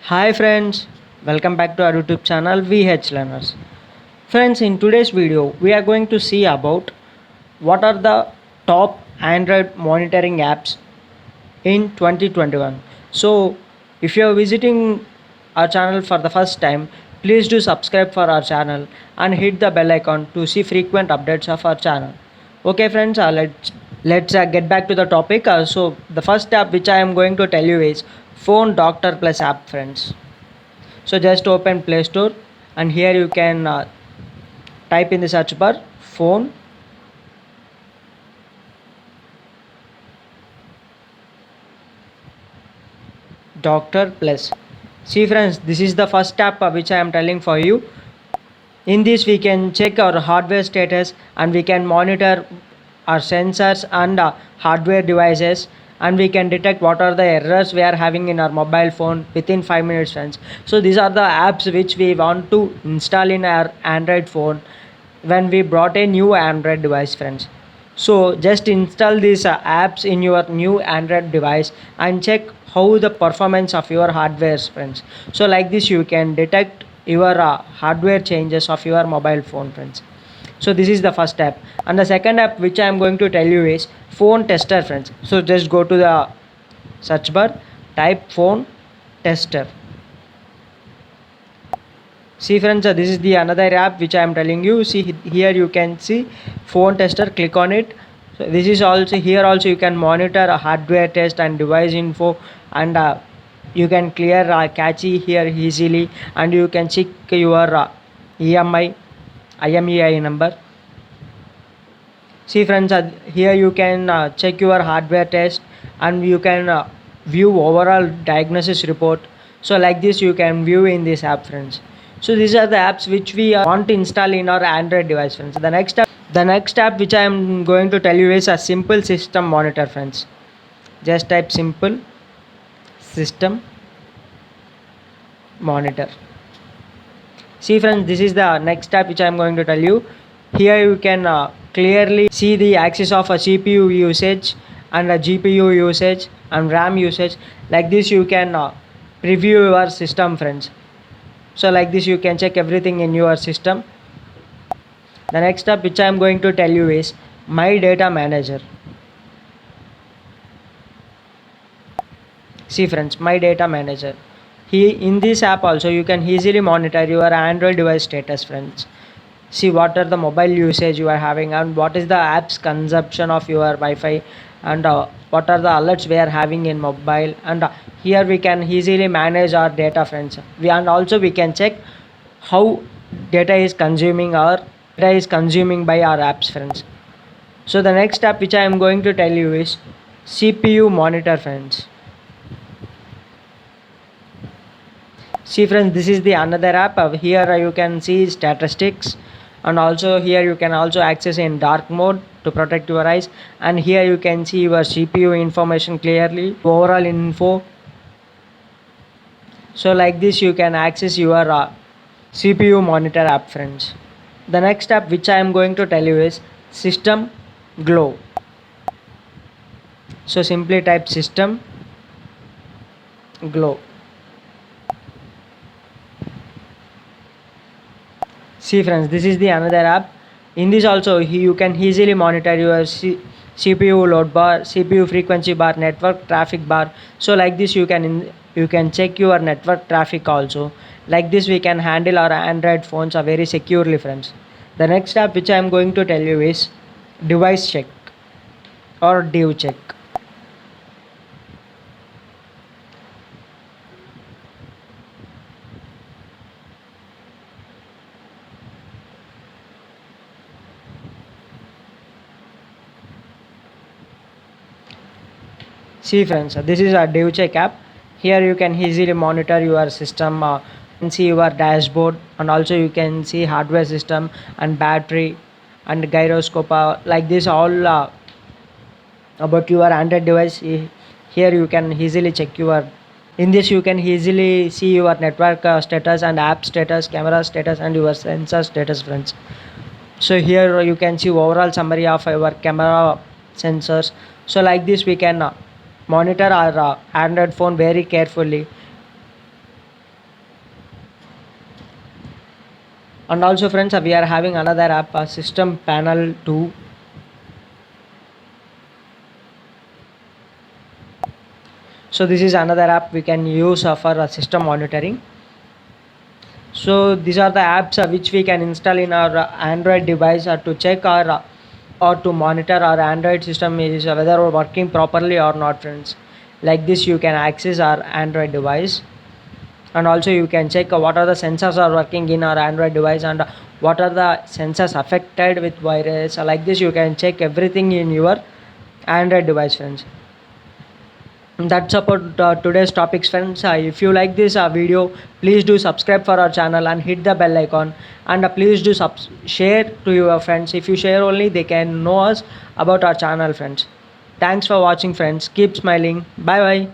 Hi friends, welcome back to our YouTube channel VH Learners. Friends, in today's video, we are going to see about what are the top Android monitoring apps in 2021. So, if you are visiting our channel for the first time, please do subscribe for our channel and hit the bell icon to see frequent updates of our channel. Okay, friends, let's get back to the topic. So, the first app which I am going to tell you is Phone Doctor Plus app, friends. So just open Play Store and here you can type in the search bar phone Doctor Plus. See friends, this is the first app which I am telling for you. In this we can check our hardware status and we can monitor our sensors and hardware devices, and we can detect what are the errors we are having in our mobile phone within 5 minutes, friends. So these are the apps which we want to install in our Android phone when we brought a new Android device, friends. So just install these apps in your new Android device and check how the performance of your hardware, friends. So like this you can detect your hardware changes of your mobile phone, friends. So this is the first app, and the second app which I am going to tell you is Phone Tester, friends. So just go to the search bar, type Phone Tester. See friends, this is the another app which I am telling you. See here you can see Phone Tester, click on it. So this is also here also you can monitor a hardware test and device info, and you can clear cache here easily, and you can check your EMI IMEI number. See friends, here you can check your hardware test, and you can view overall diagnosis report. So like this you can view in this app, friends. So these are the apps which we want to install in our Android device, friends. The next app which I am going to tell you is a Simple System Monitor, friends. Just type Simple System Monitor. See friends, this is the next step which I am going to tell you. Here you can clearly see the axis of a CPU usage and a GPU usage and RAM usage. Like this you can preview your system, friends. So like this you can check everything in your system. The next step which I am going to tell you is My Data Manager. See friends, My Data Manager. In this app also you can easily monitor your Android device status, friends. See what are the mobile usage you are having, and what is the apps consumption of your Wi-Fi, and what are the alerts we are having in mobile, and here we can easily manage our data, friends. And also we can check how data is consuming by our apps, friends. So the next app which I am going to tell you is CPU Monitor, friends. See friends, this is the another app. Here you can see statistics, and also here you can also access in dark mode to protect your eyes, and here you can see your CPU information clearly, overall info. So like this you can access your CPU Monitor app, friends. The next app which I am going to tell you is System Glow. So simply type System Glow. See friends, this is the another app. In this also you can easily monitor your CPU load bar, CPU frequency bar, network traffic bar. So like this you can check your network traffic also. Like this we can handle our Android phones very securely, friends. The next app which I am going to tell you is Device Check or Dev Check. See friends, this is a DevCheck app. Here you can easily monitor your system and see your dashboard, and also you can see hardware system and battery and gyroscope. Like this all about your Android device. Here you can easily check your. In this you can easily see your network status and app status, camera status, and your sensor status, friends. So here you can see overall summary of our camera sensors. So like this we can monitor our Android phone very carefully. And also friends, we are having another app, System Panel 2. So this is another app we can use for system monitoring. So these are the apps which we can install in our Android device to check or to monitor our Android system is whether we're working properly or not, friends. Like this, you can access our Android device, and also you can check what are the sensors are working in our Android device and what are the sensors affected with virus. Like this, you can check everything in your Android device, friends. That's about today's topics, friends. If you like this video, please do subscribe for our channel and hit the bell icon, and please do share to your friends. If you share only, they can know us about our channel, friends. Thanks for watching, friends. Keep smiling. Bye bye.